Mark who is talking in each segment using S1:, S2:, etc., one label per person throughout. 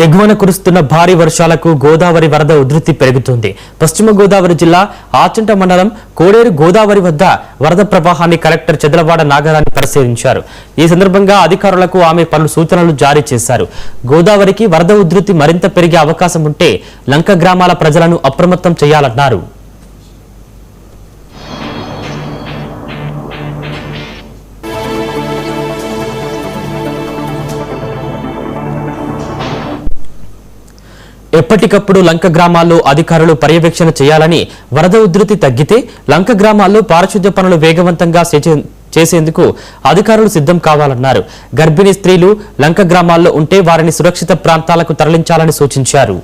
S1: ఎగువన కురుస్తున్న భారీ వర్షాలకు గోదావరి వరద ఉధృతి పెరుగుతుంది. పశ్చిమ గోదావరి జిల్లా ఆచంట మండలం కోడేరు గోదావరి వద్ద వరద ప్రవాహాన్ని కలెక్టర్ చెదలవాడ నాగరాణి పరిశీలించారు. ఈ సందర్భంగా అధికారులకు ఆమె పలు సూచనలు జారీ చేశారు. గోదావరికి వరద ఉధృతి మరింత పెరిగే అవకాశం ఉంటే లంక గ్రామాల ప్రజలను అప్రమత్తం చేయాలన్నారు. ఎప్పటికప్పుడు లంక గ్రామాల్లో అధికారులు పర్యవేక్షణ చేయాలని, వరద ఉధృతి తగ్గితే లంక గ్రామాల్లో పారిశుద్ధ్య పనులు వేగవంతంగా చేసేందుకు అధికారులు సిద్ధం కావాలన్నారు. గర్భిణీ స్త్రీలు లంక గ్రామాల్లో ఉంటే వారిని సురక్షిత ప్రాంతాలకు తరలించాలని సూచించారు.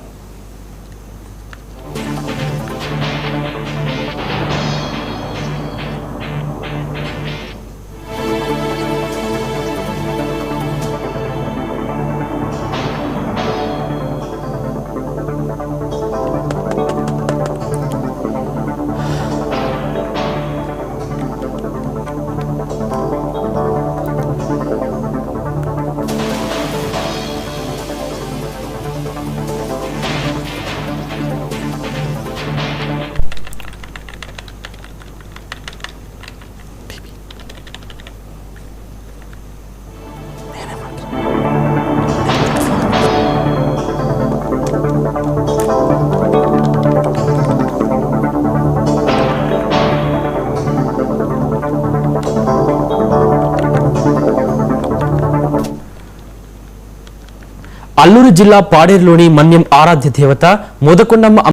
S1: అల్లూరు జిల్లా పాడేరులోని మన్యం ఆరాధ్య దేవత మోదకొండమ్మ